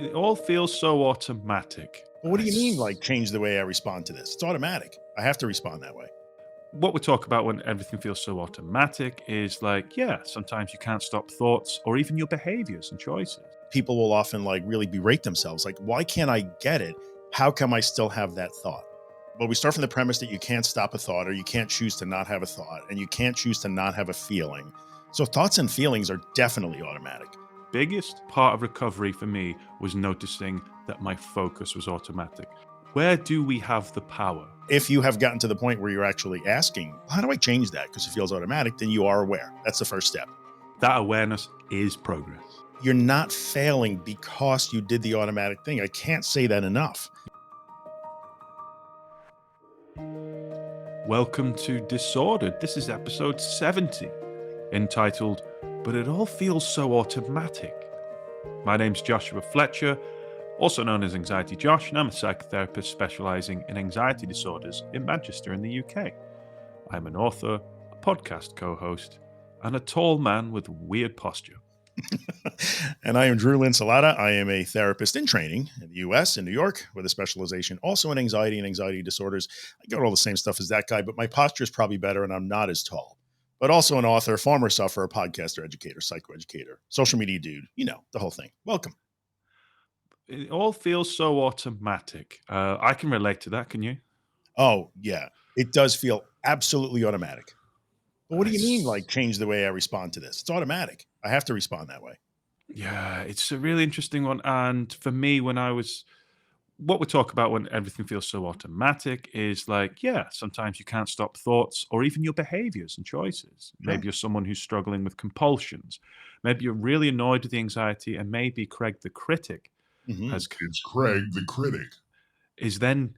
It all feels so automatic. Well, what do you mean, like, change the way I respond to this? It's automatic. I have to respond that way. What we talk about when everything feels so automatic is like, yeah, sometimes you can't stop thoughts or even your behaviors and choices. People will often, like, really berate themselves. Like, why can't I get it? How come I still have that thought? Well, we start from the premise that you can't stop a thought, or you can't choose to not have a thought, and you can't choose to not have a feeling. So thoughts and feelings are definitely automatic. Biggest part of recovery for me was noticing that my focus was automatic. Where do we have the power? If you have gotten to the point where you're actually asking, how do I change that? Because it feels automatic, then you are aware. That's the first step. That awareness is progress. You're not failing because you did the automatic thing. I can't say that enough. Welcome to Disordered. This is episode 70, entitled, But It All Feels So Automatic. My name's Joshua Fletcher, also known as Anxiety Josh, and I'm a psychotherapist specializing in anxiety disorders in Manchester in the UK. I'm an author, a podcast co-host, and a tall man with weird posture. And I am Drew Linsalata. I am a therapist in training in the US, in New York, with a specialization also in anxiety and anxiety disorders. I got all the same stuff as that guy, but my posture is probably better and I'm not as tall. But also an author, former sufferer, podcaster, educator, psychoeducator, social media dude, you know, the whole thing. Welcome. It all feels so automatic. I can relate to that, can you? Oh, yeah. It does feel absolutely automatic. But what do you mean, like, change the way I respond to this? It's automatic. I have to respond that way. Yeah, it's a really interesting one. And for me, what we talk about when everything feels so automatic is like, yeah, sometimes you can't stop thoughts or even your behaviors and choices. Yeah. Maybe you're someone who's struggling with compulsions. Maybe you're really annoyed with the anxiety, and maybe Craig the critic Mhm. It's Craig the critic. is then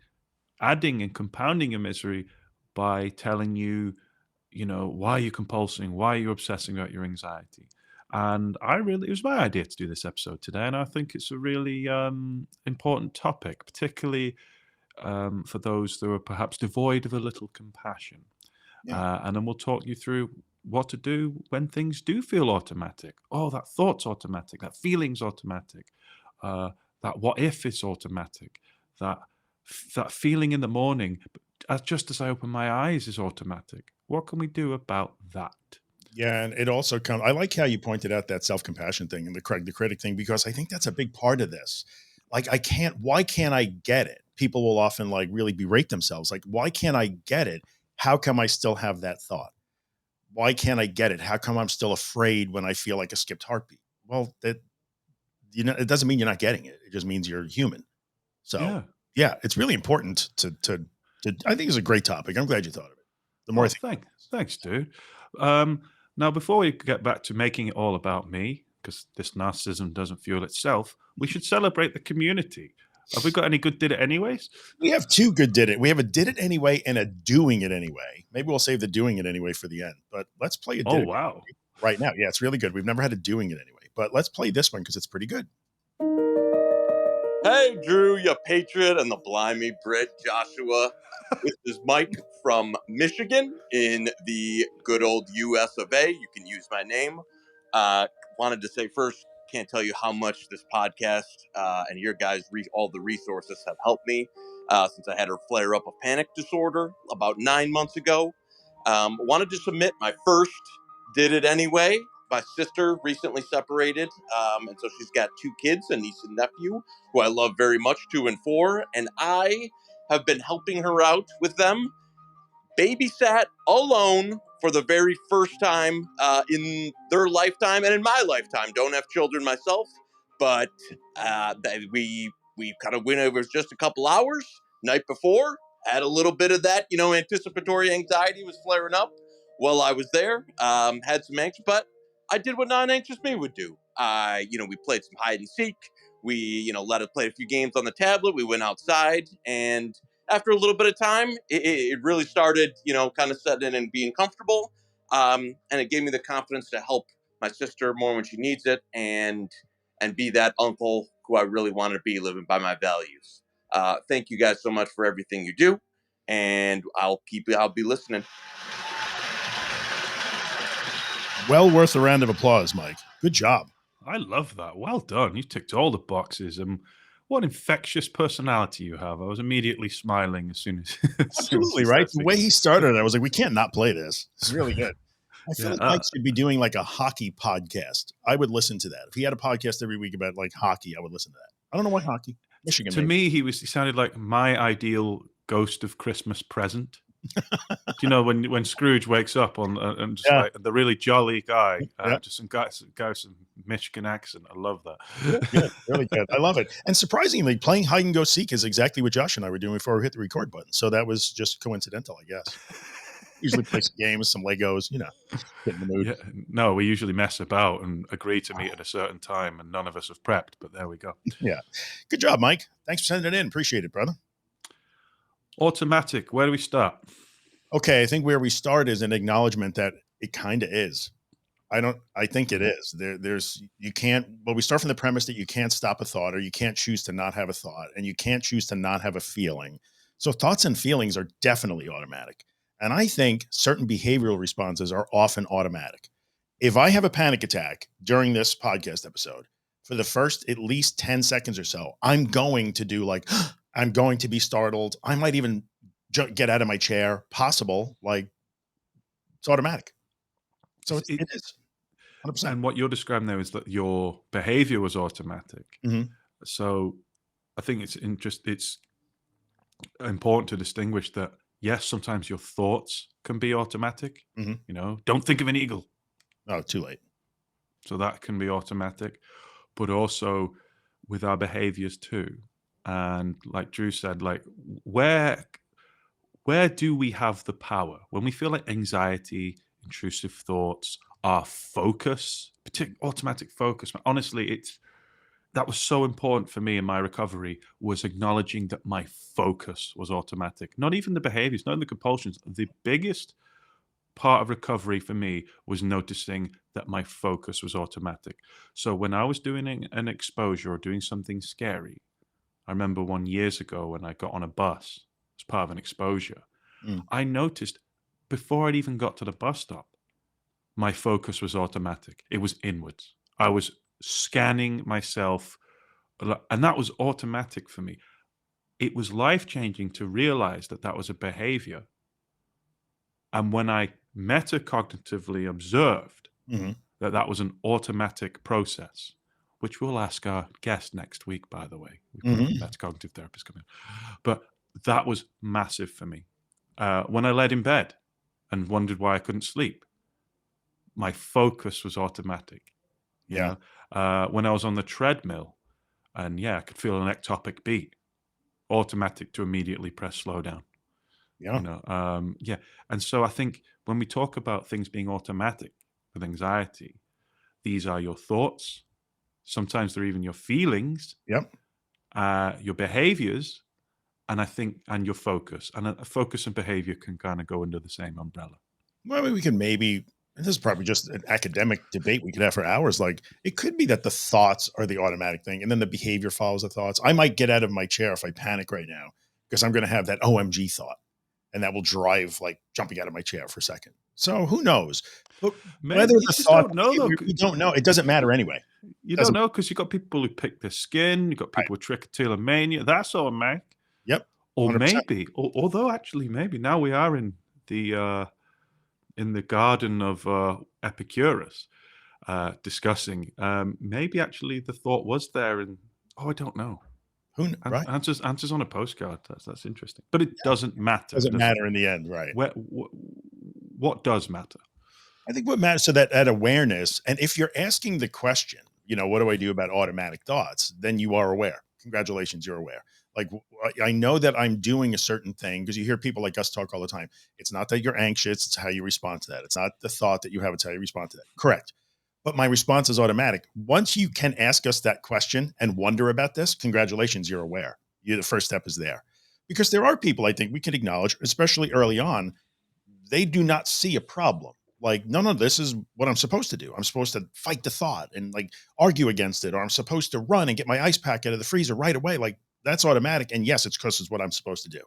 adding and compounding your misery by telling you, why are you compulsing? Why are you obsessing about your anxiety? And it was my idea to do this episode today. And I think it's a really important topic, particularly for those that are perhaps devoid of a little compassion. Yeah. And then we'll talk you through what to do when things do feel automatic. Oh, that thought's automatic, that feeling's automatic, that what if is automatic, that feeling in the morning, just as I open my eyes, is automatic. What can we do about that? Yeah, and it also comes. I like how you pointed out that self-compassion thing and the Craig the critic thing, because I think that's a big part of this. Like, why can't I get it? People will often, like, really berate themselves. Like, why can't I get it? How come I still have that thought? Why can't I get it? How come I'm still afraid when I feel like a skipped heartbeat? Well, it doesn't mean you're not getting it. It just means you're human. So yeah, it's really important to I think it's a great topic. I'm glad you thought of it. The more I think. Thanks, dude. Now, before we get back to making it all about me, because this narcissism doesn't fuel itself, we should celebrate the community. Have we got any good did it anyways? We have two good did it. We have a did it anyway and a doing it anyway. Maybe we'll save the doing it anyway for the end, but let's play a did it wow. right now. Yeah, it's really good. We've never had a doing it anyway, but let's play this one because it's pretty good. Hey, Drew, you patriot and the blimey Brit, Joshua. This is Mike from Michigan in the good old US of A. You can use my name. Wanted to say first, can't tell you how much this podcast and your guys, all the resources have helped me since I had a flare up of panic disorder about 9 months ago. Wanted to submit my first did it anyway. My sister recently separated, and so she's got 2 kids, a niece and nephew, who I love very much, 2 and 4, and I have been helping her out with them. Babysat alone for the very first time in their lifetime and in my lifetime. Don't have children myself, but we kind of went over just a couple hours night before. Had a little bit of that, anticipatory anxiety was flaring up while I was there. Had some anxious, but I did what non-anxious me would do. We played some hide and seek. We, let us play a few games on the tablet. We went outside, and after a little bit of time, it really started, kind of setting in and being comfortable. And it gave me the confidence to help my sister more when she needs it, and be that uncle who I really wanted to be, living by my values. Thank you guys so much for everything you do, and I'll be listening. Well worth a round of applause, Mike. Good job. I love that. Well done. You ticked all the boxes. What infectious personality you have. I was immediately smiling as soon as, as soon as Absolutely, you right? started The way singing. he started, I was like, we can't not play this. It's really good. I feel Yeah. like Mike should be doing like a hockey podcast. I would listen to that. If he had a podcast every week about like hockey, I would listen to that. I don't know why hockey. Michigan, To maybe. me, he sounded like my ideal ghost of Christmas present. Do you know when Scrooge wakes up on and just Yeah. like the really jolly guy, Yeah. just some guy with some Michigan accent. I love Really good. that. Really good. I love it. And surprisingly, playing hide and go seek is exactly what Josh and I were doing before we hit the record button. So that was just coincidental, I guess. Usually play some games, some Legos, get in the mood. Yeah, no, we usually mess about and agree to meet at a certain time, and none of us have prepped. But there we go. Yeah. Good job, Mike. Thanks for sending it in. Appreciate it, brother. Automatic. Where do we start? Okay. I think where we start is an acknowledgement that it kind of is. I think it is. You can't, well, we start from the premise that you can't stop a thought, or you can't choose to not have a thought, and you can't choose to not have a feeling. So thoughts and feelings are definitely automatic. And I think certain behavioral responses are often automatic. If I have a panic attack during this podcast episode, for the first at least 10 seconds or so, I'm going to do like, I'm going to be startled. I might even get out of my chair, possible. Like, it's automatic. So It, it is 100%. and what you're describing there is that your behavior was automatic. Mhm. So I think it's important to distinguish that yes, sometimes your thoughts can be automatic. Mhm. Don't think of an eagle. Oh, too late. So that can be automatic, but also with our behaviors too. And like Drew said, like where do we have the power when we feel like anxiety, intrusive thoughts, our focus, automatic focus? Honestly, that was so important for me in my recovery, was acknowledging that my focus was automatic, not even the behaviors, not the compulsions. The biggest part of recovery for me was noticing that my focus was automatic. So when I was doing an exposure or doing something scary, I remember one years ago when I got on a bus as part of an exposure, Mm. I noticed before I'd even got to the bus stop, my focus was automatic. It was inwards. I was scanning myself, and that was automatic for me. It was life changing to realize that that was a behavior. And when I metacognitively observed Mhm. that that was an automatic process, which we'll ask our guest next week, by the way. We've got a Mhm. metacognitive therapist coming. But that was massive for me. When I laid in bed and wondered why I couldn't sleep, my focus was automatic. You Yeah. know, when I was on the treadmill and I could feel an ectopic beat, automatic to immediately press slow down. Yeah. And so I think when we talk about things being automatic with anxiety, these are your thoughts. Sometimes they're even your feelings, Yep. your behaviors, and your focus. And a focus and behavior can kind of go under the same umbrella. Well, I mean, we can maybe, and this is probably just an academic debate we could have for hours. Like, it could be that the thoughts are the automatic thing, and then the behavior follows the thoughts. I might get out of my chair if I panic right now because I'm going to have that OMG thought, and that will drive like jumping out of my chair for a second. So who knows? But whether Maybe you the just thought, don't know though. we don't know. It doesn't matter anyway. You It don't doesn't. know because you've got people who pick their skin. You've got Right. people with trichotillomania. That's automatic. Yep. Or 100%. maybe, although actually, maybe now we are in the garden of Epicurus discussing. Maybe actually the thought was there, and I don't know. Right. Answers on a postcard. That's interesting, but it doesn't matter. Doesn't Does it? matter in the end. Right. What does matter? I think what matters, so that awareness, and if you're asking the question, what do I do about automatic thoughts? Then you are aware. Congratulations, you're aware. Like, I know that I'm doing a certain thing, because you hear people like us talk all the time. It's not that you're anxious, it's how you respond to that. It's not the thought that you have, it's how you respond to that. Correct. But my response is automatic. Once you can ask us that question and wonder about this, congratulations, you're aware. The first step is there. Because there are people, I think we can acknowledge, especially early on, they do not see a problem. Like, no, this is what I'm supposed to do. I'm supposed to fight the thought and like argue against it, or I'm supposed to run and get my ice pack out of the freezer right away. Like, that's automatic. And yes, it's because it's what I'm supposed to do.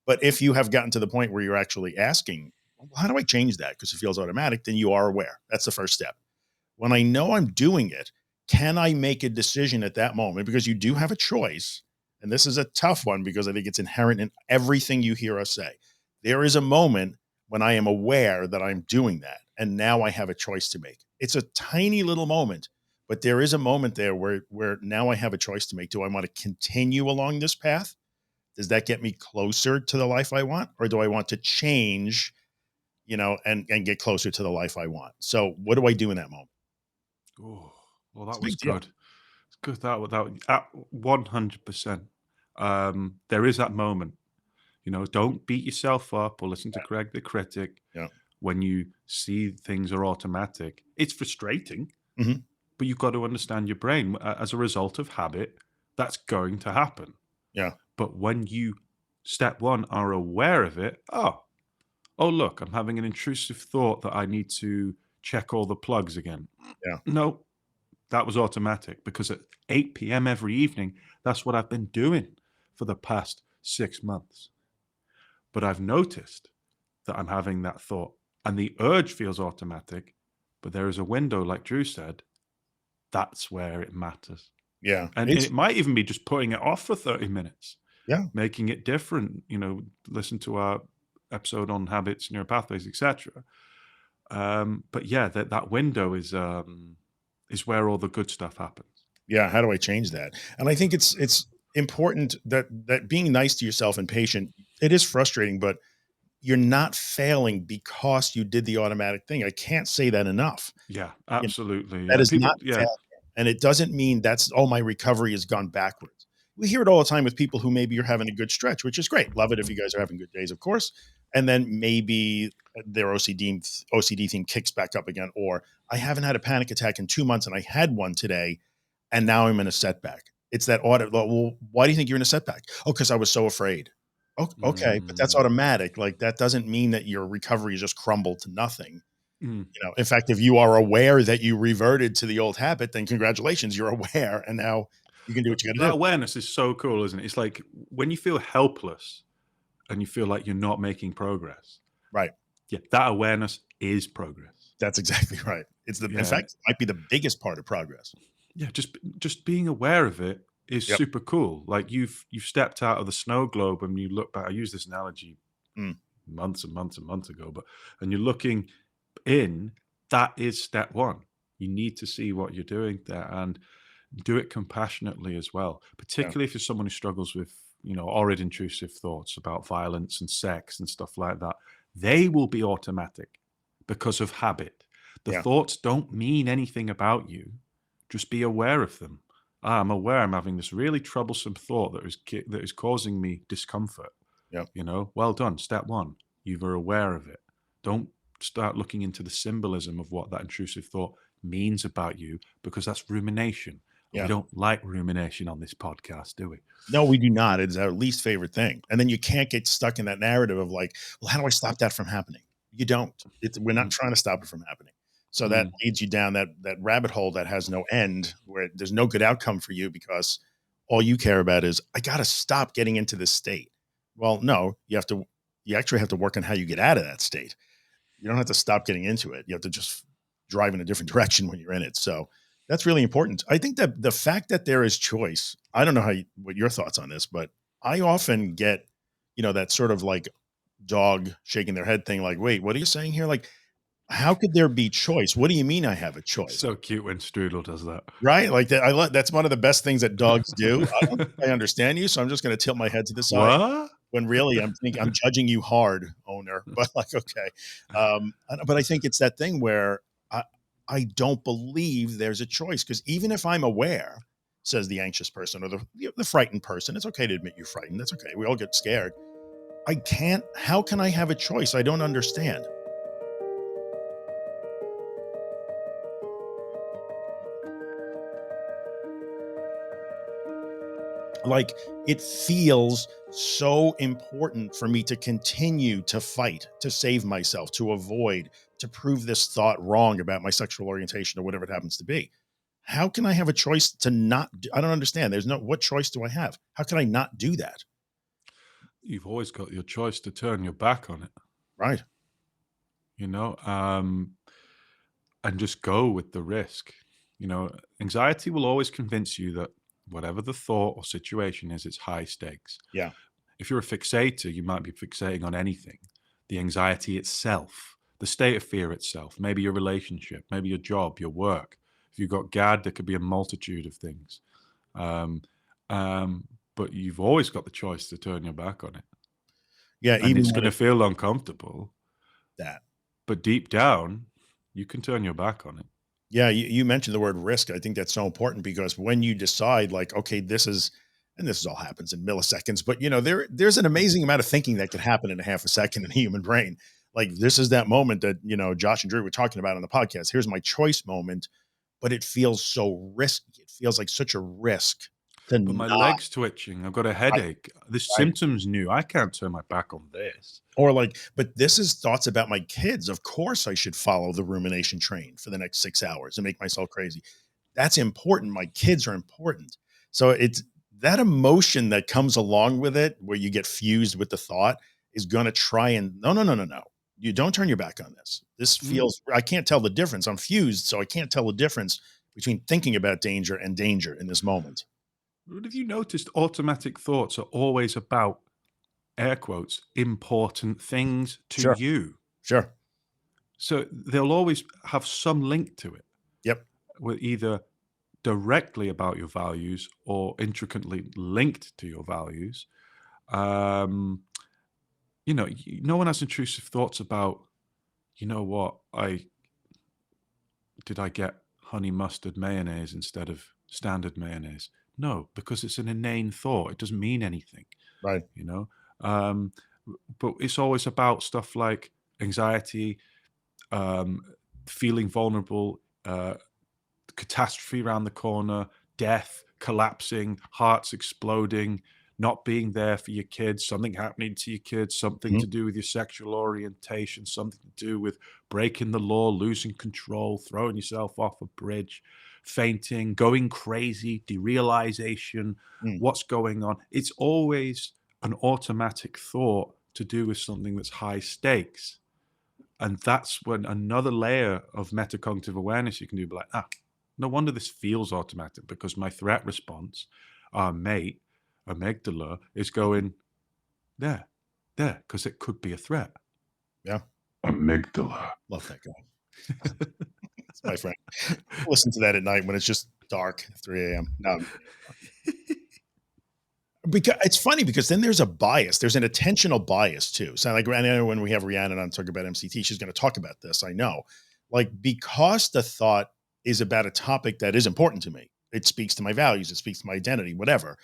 But if you have gotten to the point where you're actually asking, well, how do I change that? Because it feels automatic, then you are aware. That's the first step. When I know I'm doing it, Can I make a decision at that moment? Because you do have a choice. And this is a tough one because I think it's inherent in everything you hear us say. There is a moment when I am aware that I'm doing that. And now I have a choice to make. It's a tiny little moment, but there is a moment there where now I have a choice to make. Do I want to continue along this path? Does that get me closer to the life I want? Or do I want to change, and get closer to the life I want? So what do I do in that moment? Oh, well, It's that a was big deal. good. It's good that 100%. There is that moment. Don't beat yourself up or listen to Craig the critic Yeah. when you see things are automatic. It's frustrating, Mhm. but you've got to understand your brain. As a result of habit, that's going to happen. Yeah. But when you, step one, are aware of it, oh, look, I'm having an intrusive thought that I need to check all the plugs again. Yeah. No, that was automatic because at 8 p.m. every evening, that's what I've been doing for the past 6 months. But I've noticed that I'm having that thought and the urge feels automatic, but there is a window, like Drew said, that's where it matters. Yeah. And It's it might even be just putting it off for 30 minutes, yeah. making it different, listen to our episode on habits, neural pathways, etc. But yeah, that window is where all the good stuff happens. Yeah. How do I change that? And I think it's important that being nice to yourself and patient, it is frustrating, but you're not failing because you did the automatic thing. I can't say that enough. Yeah, You know, absolutely. that Yeah, is people. not Yeah, failure. And it doesn't mean that's, oh, my recovery has gone backwards. We hear it all the time with people who maybe you're having a good stretch, which is great. Love it if you guys are having good days, of course. And then maybe their OCD theme kicks back up again. Or I haven't had a panic attack in 2 months and I had one today and now I'm in a setback. It's that audit. Well, why do you think you're in a setback? Oh, because I was so afraid. Okay, but that's mm, automatic. Like that doesn't mean that your recovery just crumbled to nothing. mm. In fact, if you are aware that you reverted to the old habit, then congratulations, you're aware, and now you can do what you got to That do. awareness is so cool, isn't it? It's like when you feel helpless and you feel like you're not making progress. Right. Yeah, that awareness is progress. That's exactly right. In Yeah, fact, it might be the biggest part of progress. yeah. Just being aware of it is Yep. super cool. Like you've stepped out of the snow globe and you look back. I use this analogy Mm, months and months and months ago, and you're looking in. That is step one. You need to see what you're doing there and do it compassionately as well, yeah. particularly if you're someone who struggles with, horrid intrusive thoughts about violence and sex and stuff like that. They will be automatic because of habit. The Yeah. thoughts don't mean anything about you. Just be aware of them. I'm aware I'm having this really troublesome thought that is causing me discomfort. Yeah. Well done. Step one, you were aware of it. Don't start looking into the symbolism of what that intrusive thought means about you because that's rumination. And we Yeah. don't like rumination on this podcast, do we? No, we do not. It's our least favorite thing. And then you can't get stuck in that narrative of like, well, how do I stop that from happening? You don't. We're not Mm, trying to stop it from happening. So that mm. leads you down that rabbit hole that has no end, where there's no good outcome for you because all you care about is I got to stop getting into this state. Well, no, you actually have to work on how you get out of that state. You don't have to stop getting into it. You have to just drive in a different direction when you're in it. So that's really important. I think that the fact that there is choice, I don't know what your thoughts on this, but I often get, that sort of like dog shaking their head thing, like, wait, what are you saying here? Like, how could there be choice? What do you mean I have a choice? So cute when Strudel does that. Right? Like that. That's one of the best things that dogs do. I don't think I understand you, so I'm just going to tilt my head to the side What? when really I'm judging you hard, owner. But like, okay. But I think it's that thing where I, I don't believe there's a choice because even if I'm aware, says the anxious person or the frightened person, it's okay to admit you're frightened. That's okay. We all get scared. I can't. How can I have a choice? I don't understand. Like it feels so important for me to continue to fight, to save myself, to avoid, to prove this thought wrong about my sexual orientation or whatever it happens to be. How can I have a choice to not I don't understand. What choice do I have? How can I not do that? You've always got your choice to turn your back on it, Right. you know, um, and just go with the risk. You know, anxiety will always convince you that whatever the thought or situation is, it's high stakes. Yeah. If you're a fixator, you might be fixating on anything. The anxiety itself, the state of fear itself, maybe your relationship, maybe your job, your work. If you've got GAD, there could be a multitude of things. Um, but you've always got the choice to turn your back on it. Yeah. And Even it's when going to it's feel uncomfortable, that. but deep down, you can turn your back on it. Yeah, you mentioned the word risk. I think that's so important because when you decide, like, okay, this is, and this all happens in milliseconds, but there's an amazing amount of thinking that can happen in a half a second in the human brain. Like this is that moment that Josh and Drew were talking about on the podcast. Here's my choice moment, but it feels so risky. It feels like such a risk to But my not. leg's twitching. I've got a Right, headache. The right. symptom's new. I can't turn my back on this. Or like, but this is thoughts about my kids. Of course, I should follow the rumination train for the next 6 hours and make myself crazy. That's important. My kids are important. So it's that emotion that comes along with it, where you get fused with the thought, is going to try and no, no, no, no, no. You don't turn your back on this. This Mm. feels, I can't tell the difference. I'm fused, so I can't tell the difference between thinking about danger and danger in this moment. What have you noticed? Automatic thoughts are always about, air quotes, important things to Sure, you. sure. So they'll always have some link to it, Yep. with either directly about your values or intricately linked to your values. Um, no one has intrusive thoughts about, you know what, I get honey mustard mayonnaise instead of standard mayonnaise? No, because it's an inane thought. It doesn't mean anything, Right. you know. Um, but it's always about stuff like anxiety, um, feeling vulnerable, catastrophe around the corner, death, collapsing, hearts exploding, not being there for your kids, something happening to your kids, something Mhm. to do with your sexual orientation, something to do with breaking the law, losing control, throwing yourself off a bridge, fainting, going crazy, derealization, Mm. what's going on. It's always an automatic thought to do with something that's high stakes. And that's when another layer of metacognitive awareness you can do, be like, no wonder this feels automatic because my threat response, our mate, amygdala, is going there, because it could be a threat. Yeah. Amygdala. Love that guy. It's my friend. Listen to that at night when it's just dark, 3 a.m. No, I'm kidding. Because it's funny because then there's a bias. There's an attentional bias too. So like I know when we have Rhiannon on talking about MCT, she's going to talk about this. I know, like because the thought is about a topic that is important to me. It speaks to my values. It speaks to my identity. Whatever.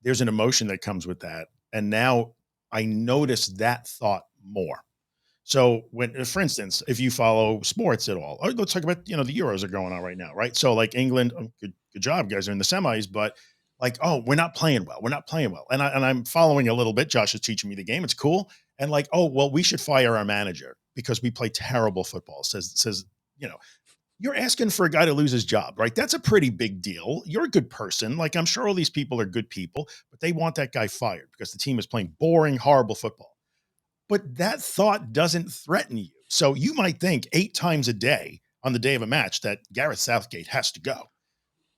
There's an emotion that comes with that, and now I notice that thought more. So when, for instance, if you follow sports at all, or let's talk about, the Euros are going on right now, right? So like England, good job, guys are in the semis, but like, oh, we're not playing well. We're not playing well. And I'm following a little bit. Josh is teaching me the game. It's cool. And like, oh, well, we should fire our manager because we play terrible football. Says, you know, you're asking for a guy to lose his job, right? That's a pretty big deal. You're a good person. Like, I'm sure all these people are good people, but they want that guy fired because the team is playing boring, horrible football. But that thought doesn't threaten you. So you might think 8 times a day on the day of a match that Gareth Southgate has to go.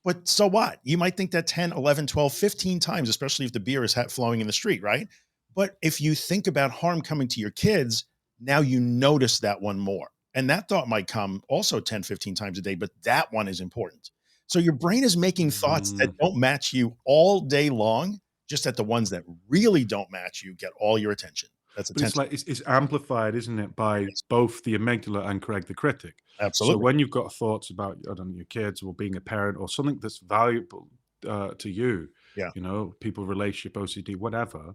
But so what? You might think that 10, 11, 12, 15 times, especially if the beer is flowing in the street, right? But if you think about harm coming to your kids, now you notice that one more. And that thought might come also 10, 15 times a day, but that one is important. So your brain is making thoughts that Mm. don't match you all day long, just that the ones that really don't match you get all your attention. That's But it's attention. like it's amplified, isn't it, by Yes, both the amygdala and Craig the critic. So absolutely. when you've got thoughts about, I don't know, your kids or being a parent or something that's valuable to you, Yeah. people, relationship, OCD, whatever.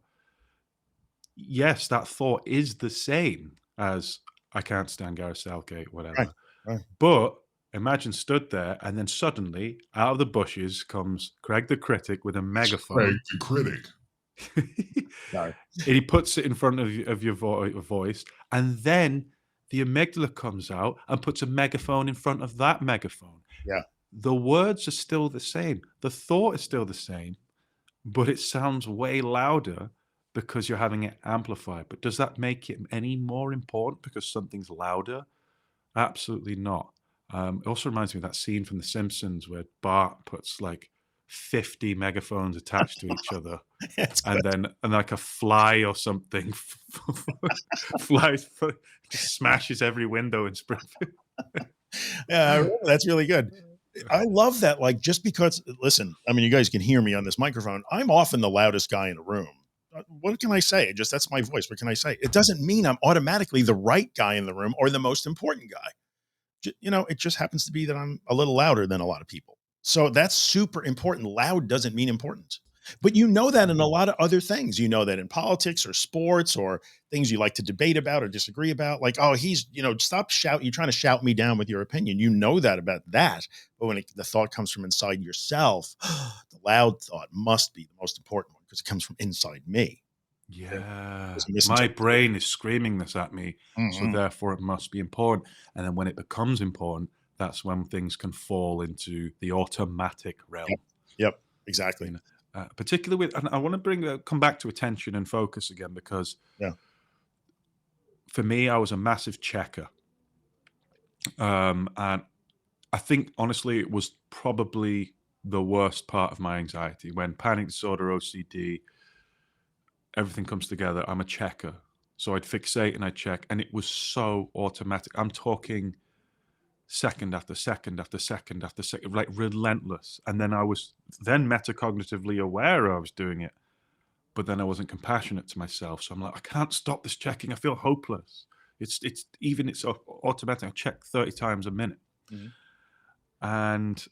Yes, that thought is the same as I can't stand Gareth Southgate, Right. whatever. Right. But imagine stood there and then suddenly out of the bushes comes Craig the critic with a Craig megaphone. the critic. Sorry. And he puts it in front of your voice, and then the amygdala comes out and puts a megaphone in front of that megaphone. Yeah. The words are still the same. The thought is still the same, but it sounds way louder because you're having it amplified. But does that make it any more important because something's louder? Absolutely not. It also reminds me of that scene from The Simpsons where Bart puts like 50 megaphones attached to each other, It's and good. then and like a fly or something flies, just smashes every window in Springfield. Yeah, I remember, that's really good. I love that, like, just because listen, I mean, you guys can hear me on this microphone. I'm often the loudest guy in the room. What can I say? Just that's my voice. What can I say? It doesn't mean I'm automatically the right guy in the room or the most important guy. It just happens to be that I'm a little louder than a lot of people. So that's super important. Loud doesn't mean important. But you know that in a lot of other things. You know that in politics or sports or things you like to debate about or disagree about. Like, oh, stop shout. You're trying to shout me down with your opinion. You know that about that. But when the thought comes from inside yourself, the loud thought must be the most important one because it comes from inside me. It Yeah. was a My misinterpretation. brain is screaming this at me, so Mhm. therefore it must be important. And then when it becomes important, that's when things can fall into the automatic Yep. realm. Yep. You Exactly. know, particularly with, and I want to come back to attention and focus again because Yeah. for me, I was a massive checker, and I think honestly, it was probably the worst part of my anxiety when panic disorder, OCD, everything comes together. I'm a checker. So I'd fixate and I'd check, and it was so automatic. I'm talking second after second after second after second, like relentless. And then I was then metacognitively aware I was doing it, but then I wasn't compassionate to myself. So I'm like, I can't stop this checking. I feel hopeless. It's automatic. I check 30 times a minute. Mhm. And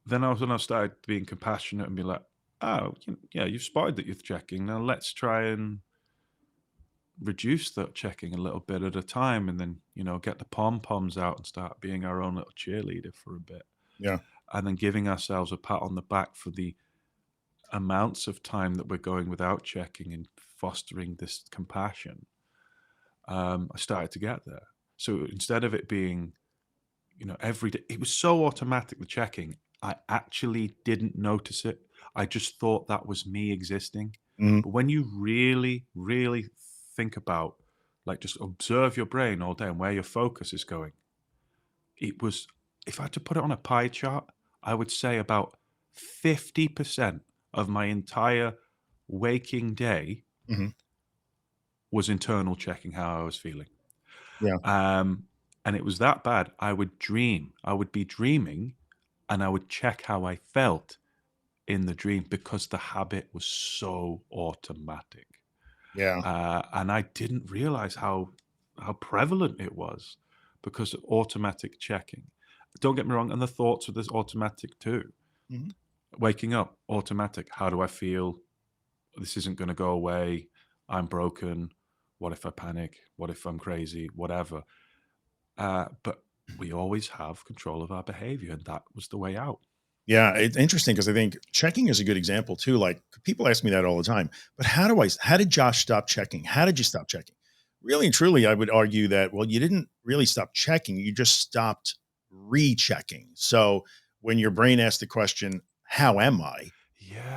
then when I started being compassionate and be like, oh, yeah, you've spotted that you're checking. Now let's try and reduce that checking a little bit at a time, and then get the pom poms out and start being our own little cheerleader for a bit, Yeah. and then giving ourselves a pat on the back for the amounts of time that we're going without checking and fostering this compassion. I started to get there. So instead of it being every day, it was so automatic, the checking, I actually didn't notice it. I just thought that was me existing. Mhm. But when you really, really think about, like, just observe your brain all day and where your focus is going, it was, if I had to put it on a pie chart, I would say about 50% of my entire waking day Mhm. was internal checking how I was feeling. Yeah. Um, and it was that bad. I would dream. I would be dreaming and I would check how I felt in the dream because the habit was so automatic. Yeah. And I didn't realize how prevalent it was because of automatic checking. Don't get me wrong, and the thoughts were this automatic too. Mhm. Waking up, automatic. How do I feel? This isn't going to go away. I'm broken. What if I panic? What if I'm crazy? Whatever. But we always have control of our behavior, and that was the way out. Yeah, it's interesting because I think checking is a good example too. Like people ask me that all the time. But how did Josh stop checking? How did you stop checking? Really and truly, I would argue that well, you didn't really stop checking. You just stopped rechecking. So when your brain asks the question, "How am I?"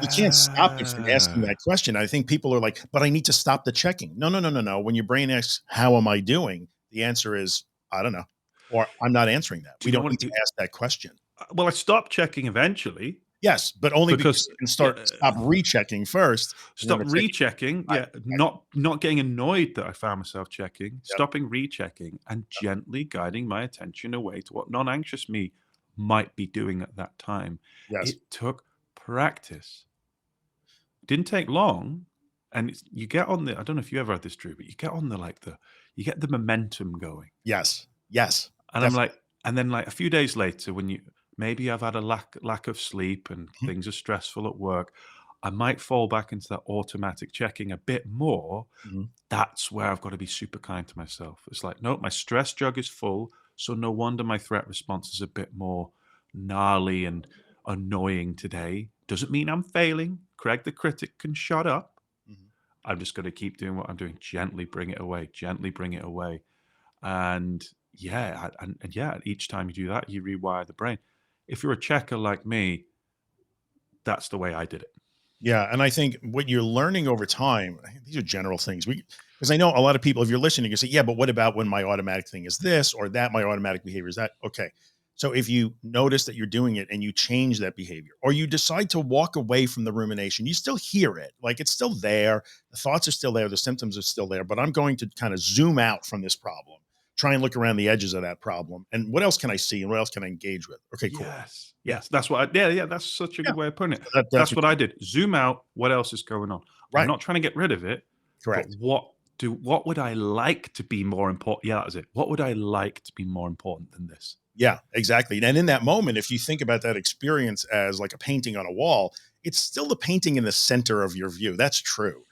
You can't stop it from asking Yeah. that question. I think people are like, "But I need to stop the checking." No, no, no, no, no. When your brain asks, "How am I doing?" The answer is, "I don't know," or "I'm not answering that." Do We you know don't what? need to ask that question. Well, I stopped checking eventually Yes, but only because because you can yeah, stop rechecking first and then stop the second rechecking. time. Yeah, not getting annoyed that I found myself checking, Yep, stopping rechecking, and gently guiding my attention away to what non-anxious me might be doing at that time. yes, It took practice. Didn't take long, and you get on the. I don't know if you ever had this, Drew, but you get on you get the momentum going. yes, yes, And I'm like, definitely. and then like a few days later, when maybe I've had a lack of sleep and Mhm, things are stressful at work, I might fall back into that automatic checking a bit more. mhm. That's where I've got to be super kind to myself. It's like, nope, my stress jug is full, so no wonder my threat response is a bit more gnarly and annoying today. Doesn't mean I'm failing. Craig the critic can shut up. Mhm. I'm just going to keep doing what I'm doing. Gently bring it away. Gently bring it away. And yeah, and yeah, each time you do that, you rewire the brain. If you're a checker like me, that's the way I did it. Yeah, and I think what you're learning over time, these are general things. Because I know a lot of people, if you're listening, you say, yeah, but what about when my automatic thing is this or that, my automatic behavior is that? Okay. So if you notice that you're doing it and you change that behavior, or you decide to walk away from the rumination, you still hear it. Like it's still there. The thoughts are still there. The symptoms are still there, but I'm going to kind of zoom out from this problem, try and look around the edges of that problem. And what else can I see? And what else can I engage with? Okay, cool. Yes. Yeah. Yes. That's what yeah, that's such a Yeah. good way of putting it. So that's That's what what I did. Zoom out. What else is going on? I'm right. not trying to get rid of it, but Correct. what would I like to be more important? Yeah, that was it. What would I like to be more important than this? Yeah, exactly. And in that moment, if you think about that experience as like a painting on a wall, it's still the painting in the center of your view. That's true.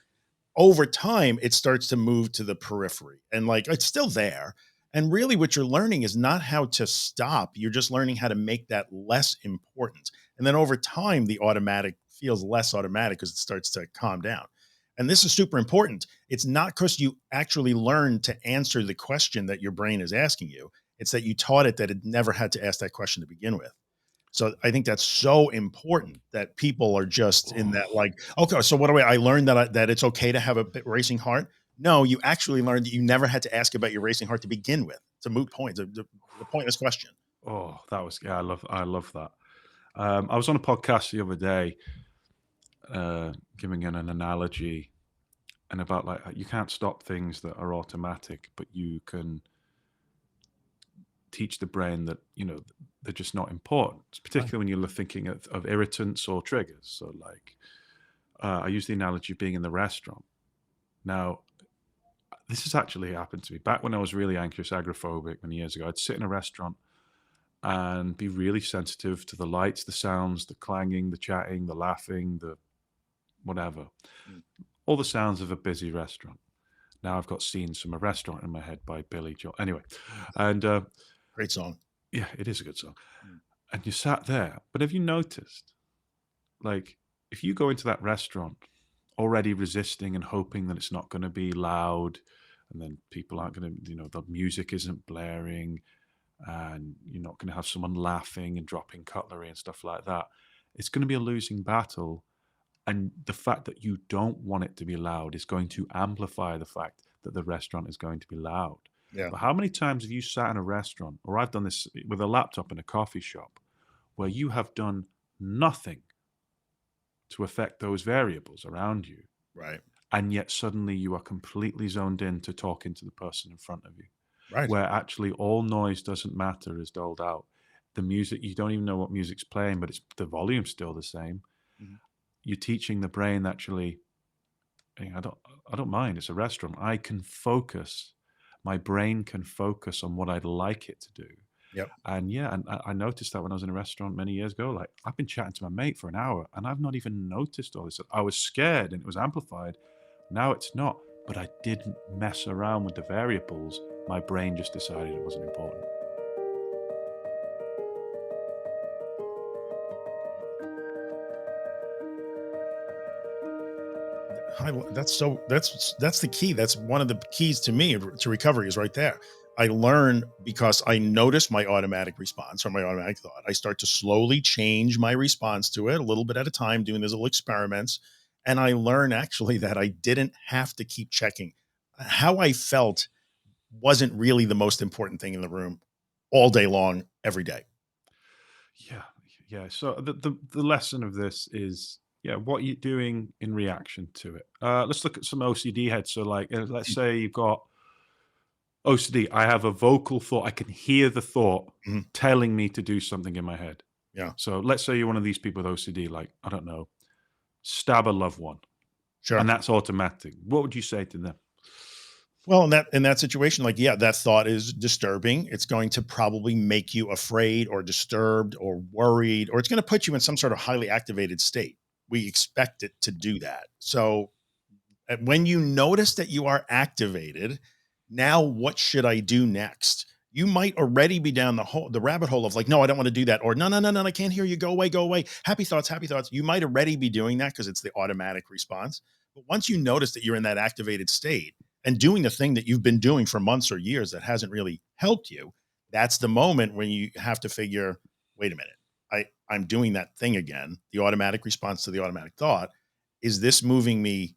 Over time, it starts to move to the periphery and like it's still there. And really, what you're learning is not how to stop. You're just learning how to make that less important. And then over time, the automatic feels less automatic because it starts to calm down. And this is super important. It's not because you actually learned to answer the question that your brain is asking you, it's that you taught it that it never had to ask that question to begin with. So I think that's so important that people are just in that Oh, like, okay, so what do I learned that it's okay to have a racing heart? No, you actually learned that you never had to ask about your racing heart to begin with. It's a moot point, the pointless question. that was yeah. I love that. I was on a podcast the other day, giving an analogy and about like you can't stop things that are automatic, but you can teach the brain that they're just not important. Right. Particularly when you're thinking of irritants or triggers. So like I use the analogy of being in the restaurant. Now this has actually happened to me back when I was really anxious, agoraphobic many years ago. I'd sit in a restaurant and be really sensitive to the lights, the sounds, the clanging, the chatting, the laughing, the whatever, Mm. all the sounds of a busy restaurant. Now I've got scenes from a restaurant in my head by Billy Joel. Anyway, and Great song. yeah, it is a good song. Mm. And you sat there, but have you noticed, like, if you go into that restaurant already resisting and hoping that it's not going to be loud, and then people aren't going to, the music isn't blaring, and you're not going to have someone laughing and dropping cutlery and stuff like that, it's going to be a losing battle. And the fact that you don't want it to be loud is going to amplify the fact that the restaurant is going to be loud. Yeah. But how many times have you sat in a restaurant, or I've done this with a laptop in a coffee shop, where you have done nothing to affect those variables around you, Right. and yet suddenly you are completely zoned in to talking to the person in front of you, Right. where actually all noise doesn't matter is doled out. The music, you don't even know what music's playing, but it's the volume's still the same. Mhm. You're teaching the brain actually, "Hey, I don't mind. It's a restaurant. I can focus. My brain can focus on what I'd like it to do." Yep. And yeah, and I noticed that when I was in a restaurant many years ago. Like I've been chatting to my mate for an hour, and I've not even noticed all this. I was scared, and it was amplified. Now it's not, but I didn't mess around with the variables. My brain just decided it wasn't important. That's the key. That's one of the keys to me to recovery is right there. I learn because I notice my automatic response or my automatic thought. I start to slowly change my response to it a little bit at a time, doing these little experiments. And I learn actually that I didn't have to keep checking. How I felt wasn't really the most important thing in the room all day long, every day. Yeah, yeah. So the lesson of this is, yeah, what you're doing in reaction to it. Let's look at some OCD heads. So like, let's say you've got OCD. I have a vocal thought. I can hear the thought Mhm. telling me to do something in my head. Yeah, So let's say you're one of these people with OCD, like, I don't know, stab a loved one, sure. and that's automatic. What would you say to them? Well, in that situation, like, yeah, that thought is disturbing. It's going to probably make you afraid or disturbed or worried, or it's going to put you in some sort of highly activated state. We expect it to do that. So when you notice that you are activated, now what should I do next? You might already be down the rabbit hole of like, no, I don't want to do that, or no, no, no, no, I can't hear you. Go away, go away. Happy thoughts, happy thoughts. You might already be doing that because it's the automatic response. But once you notice that you're in that activated state and doing the thing that you've been doing for months or years that hasn't really helped you, that's the moment when you have to figure, wait a minute, I'm doing that thing again. The automatic response to the automatic thought. Is this moving me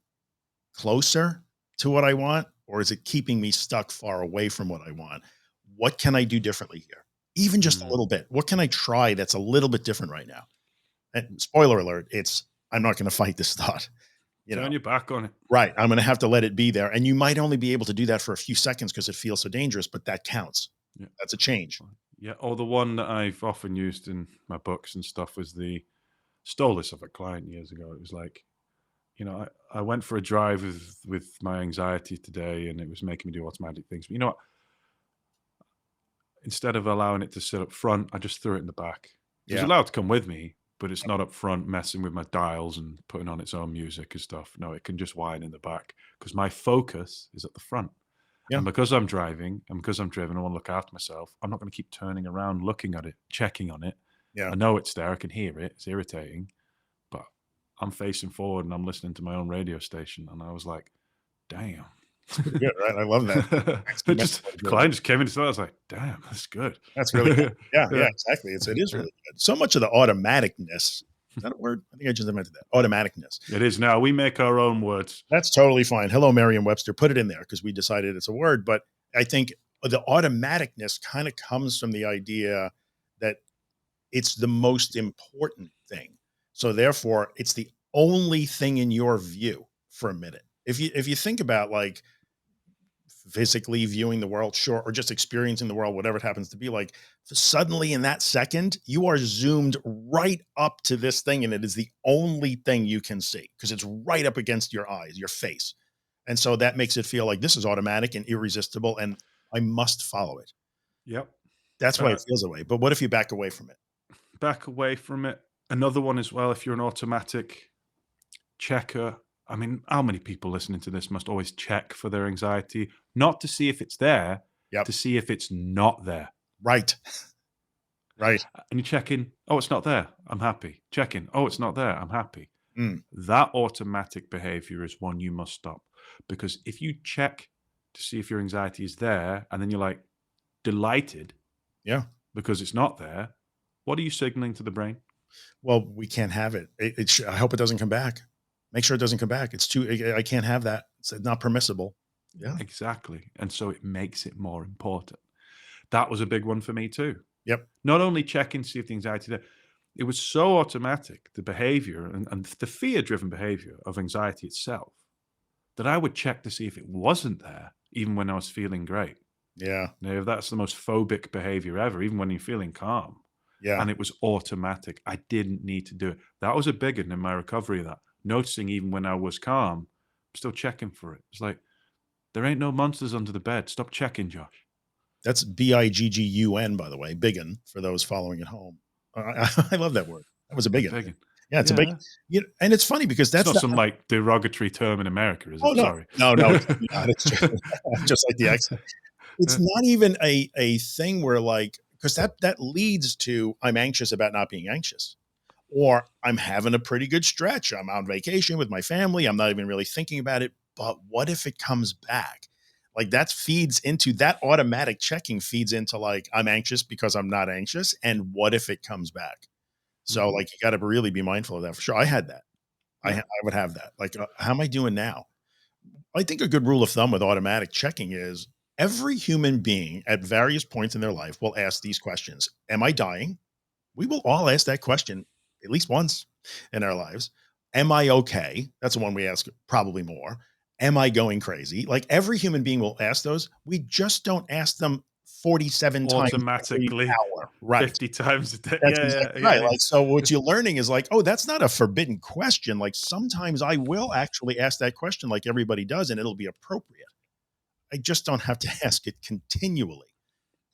closer to what I want, or is it keeping me stuck far away from what I want? What can I do differently here? Even just a Mm. little bit. What can I try that's a little bit different right now? And spoiler alert, I'm not going to fight this thought. Turn your back on it. Right. I'm going to have to let it be there. And you might only be able to do that for a few seconds because it feels so dangerous, but that counts. Yeah. That's a change. Yeah. Or the one that I've often used in my books and stuff was stole this off a client years ago. It was like, I went for a drive with my anxiety today and it was making me do automatic things. But you know what? Instead of allowing it to sit up front, I just threw it in the back. It was Yeah. allowed to come with me, but it's not up front messing with my dials and putting on its own music and stuff. No, it can just whine in the back because my focus is at the front. Yeah. And because I'm driving and because I'm driven, I want to look after myself. I'm not going to keep turning around, looking at it, checking on it. Yeah. I know it's there. I can hear it. It's irritating, but I'm facing forward and I'm listening to my own radio station. And I was like, damn. It's pretty good, right? I love that. Client just came in and I was like, damn, that's good. That's really good. Yeah, Yeah. exactly. It is really good. So much of the automaticness. Is that a word? I think I just invented that. Automaticness. It is now. We make our own words. That's totally fine. Hello, Merriam-Webster. Put it in there because we decided it's a word. But I think the automaticness kind of comes from the idea that it's the most important thing. So therefore, it's the only thing in your view for a minute. If you think about like physically viewing the world, sure, or just experiencing the world, whatever it happens to be like, suddenly in that second, you are zoomed right up to this thing, and it is the only thing you can see because it's right up against your eyes, your face. And so that makes it feel like this is automatic and irresistible, and I must follow it. Yep. That's why it feels that way. But what if you back away from it? Back away from it. Another one as well, if you're an automatic checker, I mean, how many people listening to this must always check for their anxiety, not to see if it's there, to see if it's not there. Right. Right. And you're checking, oh, it's not there. I'm happy. Checking, oh, it's not there. I'm happy. That automatic behavior is one you must stop. Because if you check to see if your anxiety is there, and then you're like delighted because it's not there, what are you signaling to the brain? Well, we can't have it. I hope it doesn't come back. Make sure it doesn't come back. I can't have that. It's not permissible. Yeah, exactly. And so it makes it more important. That was a big one for me too. Yep. Not only checking to see if the anxiety there, it was so automatic, the behavior and the fear-driven behavior of anxiety itself, that I would check to see if it wasn't there, even when I was feeling great. Yeah. Now, that's the most phobic behavior ever, even when you're feeling calm. Yeah. And it was automatic. I didn't need to do it. That was a big one in my recovery, that noticing even when I was calm, I'm still checking for it. It's like, there ain't no monsters under the bed. Stop checking, Josh. That's BIGGUN, by the way, biggin for those following at home. I love that word. That was a big one. Yeah, it's a big, and it's funny because that's not some like derogatory term in America, is it? Oh, no. Sorry. No, it's not. It's just like the accent. It's not even a thing where like, because that leads to I'm anxious about not being anxious, or I'm having a pretty good stretch. I'm on vacation with my family. I'm not even really thinking about it. But what if it comes back? Like that feeds into that automatic checking feeds into like, I'm anxious because I'm not anxious. And what if it comes back? So like, you got to really be mindful of that for sure. I had that. I would have that. Like, how am I doing now? I think a good rule of thumb with automatic checking is every human being at various points in their life will ask these questions. Am I dying? We will all ask that question at least once in our lives. Am I okay? That's the one we ask probably more. Am I going crazy? Like every human being will ask those. We just don't ask them 47 automatically times an hour. Right. 50 times a day. That's exactly right. Like, so what you're learning is like, oh, that's not a forbidden question. Like sometimes I will actually ask that question like everybody does, and it'll be appropriate. I just don't have to ask it continually.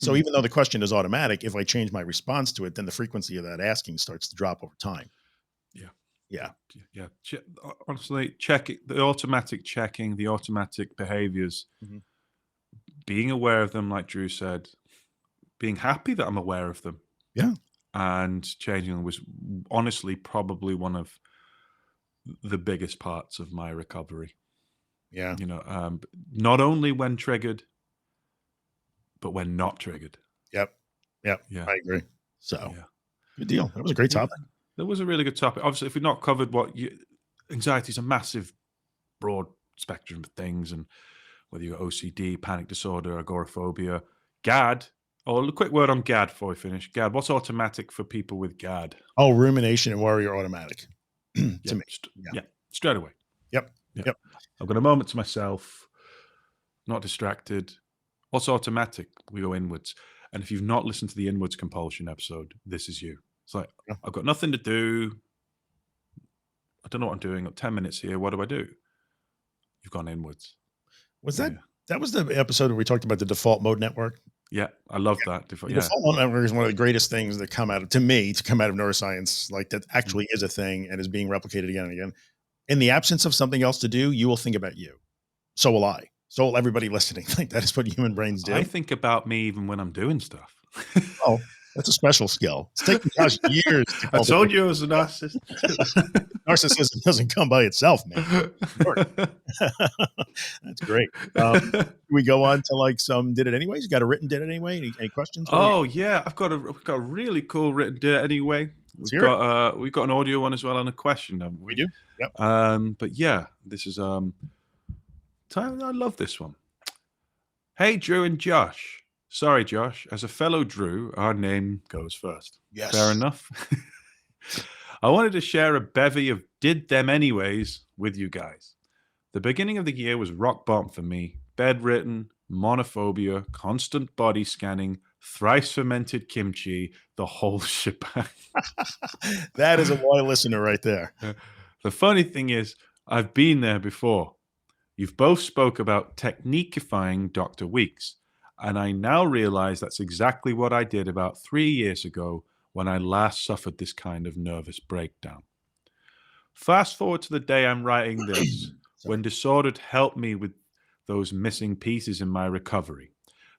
So even though the question is automatic, if I change my response to it, then the frequency of that asking starts to drop over time. Yeah. Honestly, the automatic checking, the automatic behaviors, being aware of them, like Drew said, being happy that I'm aware of them. Yeah. And changing them was honestly probably one of the biggest parts of my recovery. Yeah. Not only when triggered, but when not triggered. Yep. Yeah. I agree. So good deal. That was a great topic. That was a really good topic. Obviously, if we've not covered anxiety is a massive, broad spectrum of things, and whether you're OCD, panic disorder, agoraphobia, GAD. Oh, a quick word on GAD before we finish. GAD, what's automatic for people with GAD? Oh, rumination and worry are automatic to Yeah, me. Yeah. yeah, straight away. Yep. Yeah. Yep. I've got a moment to myself, not distracted. What's automatic? We go inwards. And if you've not listened to the inwards compulsion episode, this is you. It's like, Yeah. I've got nothing to do. I don't know what I'm doing. I've 10 minutes here. What do I do? You've gone inwards. Was Yeah. that was the episode where we talked about the default mode network? Yeah, I love that. The Yeah. default mode network is one of the greatest things that come out of neuroscience, like that actually is a thing and is being replicated again and again. In the absence of something else to do, you will think about you. So will I. So will everybody listening. Like that is what human brains do. I think about me even when I'm doing stuff. Oh, that's a special skill. It's taken Josh years to I told you I was a narcissist. Narcissism doesn't come by itself, man. That's great. We go on to like some did it anyways. You got a written did it anyway? Any questions? Oh yeah, I've got a really cool written did it anyway. We've got an audio one as well and a question, haven't we? We do. Yep. But yeah, this is I love this one. Hey Drew and Josh. Sorry, Josh. As a fellow Drew, our name goes first. Yes. Fair enough. I wanted to share a bevy of did them anyways with you guys. The beginning of the year was rock bottom for me. Bedridden, monophobia, constant body scanning, thrice fermented kimchi, the whole shebang. That is a loyal listener right there. The funny thing is, I've been there before. You've both spoke about techniquifying Dr. Weeks, and I now realize that's exactly what I did about 3 years ago when I last suffered this kind of nervous breakdown. Fast forward to the day I'm writing this, when Disordered helped me with those missing pieces in my recovery.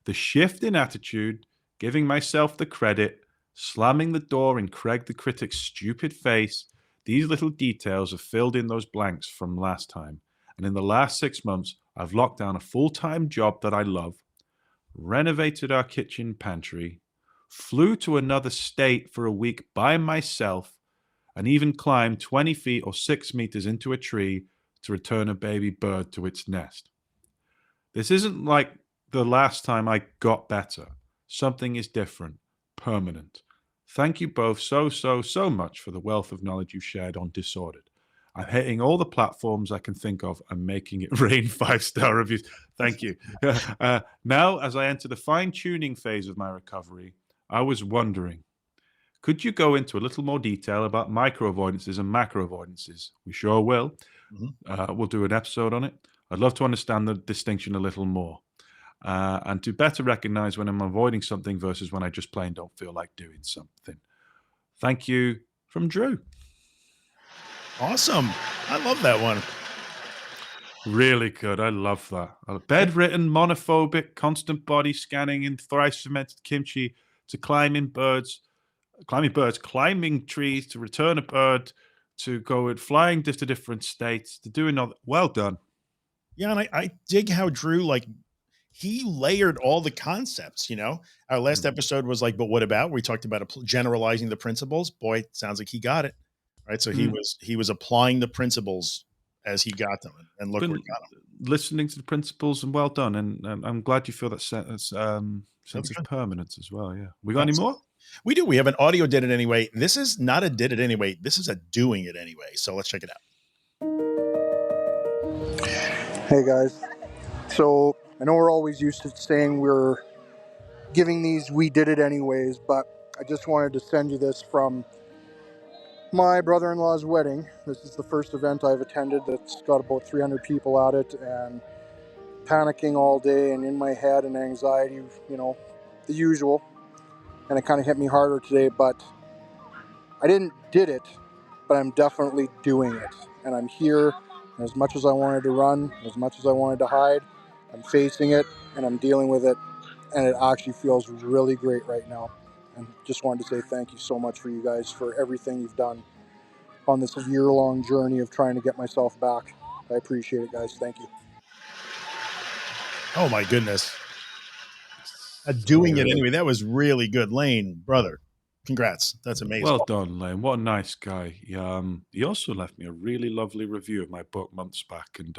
The shift in attitude, giving myself the credit, slamming the door in Craig the Critic's stupid face, these little details have filled in those blanks from last time. And in the last 6 months, I've locked down a full-time job that I love, renovated our kitchen pantry, flew to another state for a week by myself, and even climbed 20 feet or 6 meters into a tree to return a baby bird to its nest. This isn't like the last time I got better. Something is different, permanent. Thank you both so much for the wealth of knowledge you shared on Disordered. I'm hitting all the platforms I can think of and making it rain 5-star reviews. Thank you. Now, as I enter the fine-tuning phase of my recovery, I was wondering, could you go into a little more detail about micro-avoidances and macro-avoidances? We sure will. We'll do an episode on it. I'd love to understand the distinction a little more and to better recognize when I'm avoiding something versus when I just plain don't feel like doing something. Thank you from Drew. Awesome. I love that one. Really good. I love that. Bedridden, monophobic, constant body scanning, and thrice fermented kimchi to climbing trees, to return a bird, to go with flying to different states, to do another. Well done. Yeah, and I dig how Drew, like, he layered all the concepts, you know? Our last episode was like, but what about? We talked about generalizing the principles. Boy, it sounds like he got it. Right. So he was applying the principles as he got them, and look where he got them. Listening to the principles, and well done. And I'm glad you feel that sense of permanence as well. Yeah. We got any more? We do. We have an audio did it anyway. This is not a did it anyway. This is a doing it anyway. So let's check it out. Hey guys. So I know we're always used to saying we're giving these we did it anyways, but I just wanted to send you this from my brother-in-law's wedding. This is the first event I've attended that's got about 300 people at it, and panicking all day and in my head and anxiety, you know, the usual. And it kind of hit me harder today, but I didn't did it, but I'm definitely doing it. And I'm here, and as much as I wanted to run, as much as I wanted to hide, I'm facing it and I'm dealing with it, and it actually feels really great right now. And just wanted to say thank you so much for you guys for everything you've done on this year-long journey of trying to get myself back. I appreciate it, guys. Thank you. Oh my goodness. Doing it anyway. That was really good. Lane, brother, congrats. That's amazing. Well done, Lane. What a nice guy. He also left me a really lovely review of my book months back. And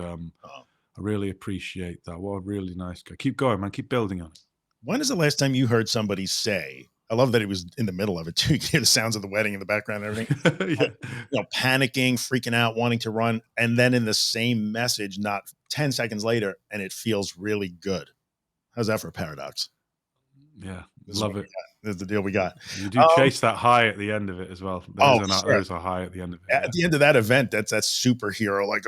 I really appreciate that. What a really nice guy. Keep going, man. Keep building on it. When is the last time you heard somebody say, I love that it was in the middle of it too. You hear the sounds of the wedding in the background and everything. Yeah. Panicking, freaking out, wanting to run. And then in the same message, not 10 seconds later, and it feels really good. How's that for a paradox? Yeah. This is Love what it. we got. This is the deal we got. You do chase that high at the end of it as well. There's a high at the end of it. At the end of that event, that's that superhero, like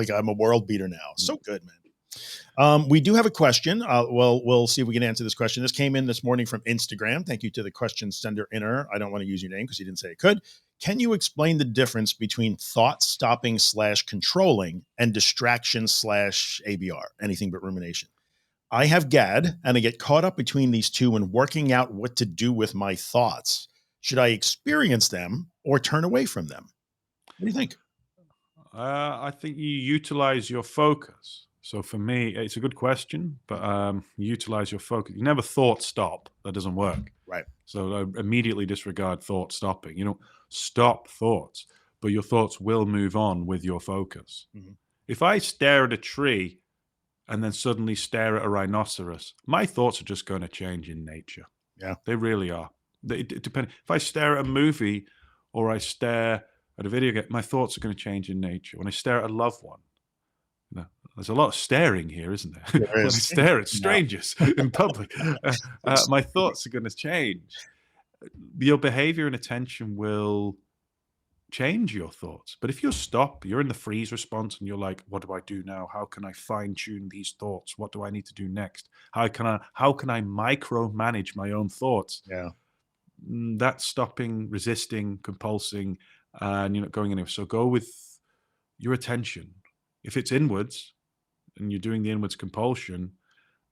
I'm a world beater now. So good, man. We do have a question. We'll see if we can answer this question. This came in this morning from Instagram. Thank you to the question sender inner. I don't want to use your name because you didn't say it could. Can you explain the difference between thought stopping / controlling and distraction / ABR? Anything but rumination. I have GAD and I get caught up between these two when working out what to do with my thoughts. Should I experience them or turn away from them? What do you think? I think you utilize your focus. So for me, it's a good question, but you utilize your focus. You never thought stop. That doesn't work. Right. So I immediately disregard thought stopping. You don't stop thoughts, but your thoughts will move on with your focus. Mhm. If I stare at a tree and then suddenly stare at a rhinoceros, my thoughts are just going to change in nature. Yeah. They really are. It depends. If I stare at a movie or I stare at a video game, my thoughts are going to change in nature. When I stare at a loved one, there's a lot of staring here, isn't there? There When I is. stare at strangers in public, my thoughts are going to change. Your behavior and attention will change your thoughts. But if you stop, you're in the freeze response and you're like, what do I do now? How can I fine tune these thoughts? What do I need to do next? How can I micromanage my own thoughts? Yeah. That's stopping, resisting, compulsing, and you're not going anywhere. So go with your attention. If it's inwards and you're doing the inwards compulsion,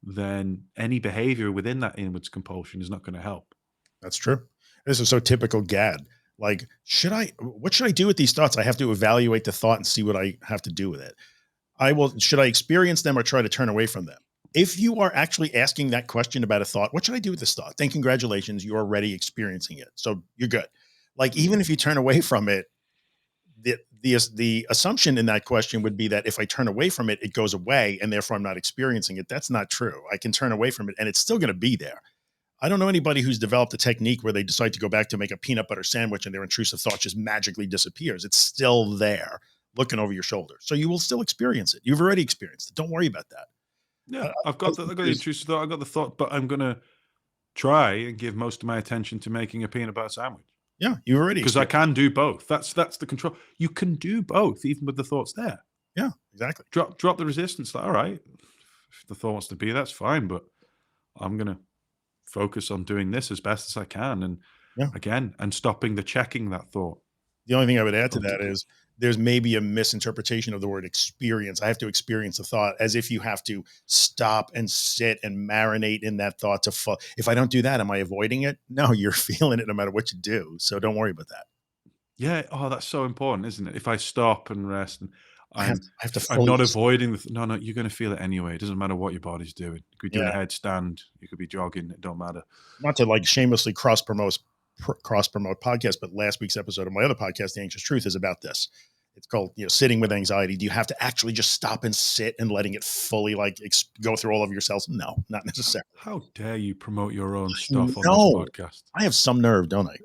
then any behavior within that inwards compulsion is not going to help. That's true. This is so typical GAD. Like, what should I do with these thoughts? I have to evaluate the thought and see what I have to do with it. Should I experience them or try to turn away from them? If you are actually asking that question about a thought, what should I do with this thought? Then congratulations, you're already experiencing it. So you're good. Like, even if you turn away from it, the assumption in that question would be that if I turn away from it, it goes away and therefore I'm not experiencing it. That's not true. I can turn away from it and it's still going to be there. I don't know anybody who's developed a technique where they decide to go back to make a peanut butter sandwich and their intrusive thought just magically disappears. It's still there looking over your shoulder. So you will still experience it. You've already experienced it. Don't worry about that. Yeah, I've got the intrusive thought, I've got the thought, but I'm going to try and give most of my attention to making a peanut butter sandwich. Yeah, you've already because I can do both. That's the control. You can do both, even with the thoughts there. Yeah, exactly. Drop the resistance. Like, all right, if the thought wants to be, that's fine. But I'm gonna focus on doing this as best as I can, and again, and stopping the checking that thought. The only thing I would add to that is there's maybe a misinterpretation of the word experience. I have to experience a thought as if you have to stop and sit and marinate in that thought if I don't do that, am I avoiding it? No, you're feeling it no matter what you do. So don't worry about that. Yeah. Oh, that's so important, isn't it? If I stop and rest and I'm I'm not avoiding no, you're going to feel it anyway. It doesn't matter what your body's doing. You could be doing a headstand. You could be jogging. It don't matter. Not to like shamelessly cross promote podcast, but last week's episode of my other podcast, The Anxious Truth, is about this. It's called, sitting with anxiety. Do you have to actually just stop and sit and letting it fully go through all of your cells? No, not necessarily. How dare you promote your own stuff on this podcast? I have some nerve, don't I?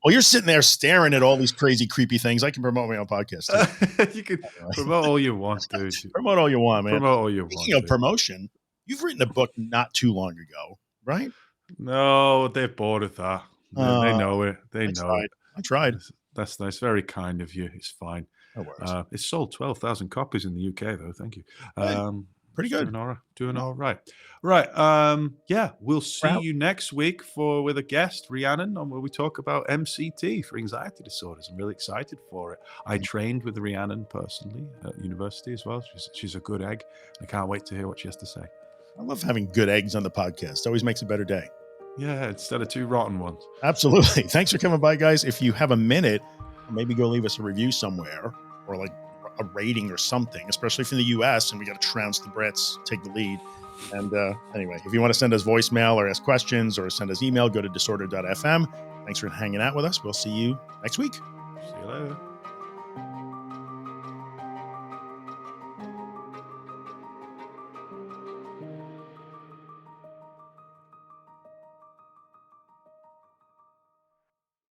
Well, you're sitting there staring at all these crazy, creepy things. I can promote my own podcast too. You can promote all you want, dude. Promote all you want, man. Promote all you Speaking want. of promotion, you've written a book not too long ago, right? No, they're bored of that. They know it. They know it. I tried. That's nice. Very kind of you. It's fine. No worries. It's sold 12,000 copies in the UK, though. Thank you. Pretty good. Doing all right. Right. Yeah, we'll see you next week with a guest, Rhiannon, on where we talk about MCT for anxiety disorders. I'm really excited for it. I trained with Rhiannon personally at university as well. She's a good egg. I can't wait to hear what she has to say. I love having good eggs on the podcast. Always makes a better day. Yeah, instead of two rotten ones. Absolutely. Thanks for coming by, guys. If you have a minute, maybe go leave us a review somewhere or like a rating or something, especially from the US, and we got to trounce the Brits, take the lead. And anyway, if you want to send us voicemail or ask questions or send us email, go to disorder.fm. Thanks for hanging out with us. We'll see you next week. See you later.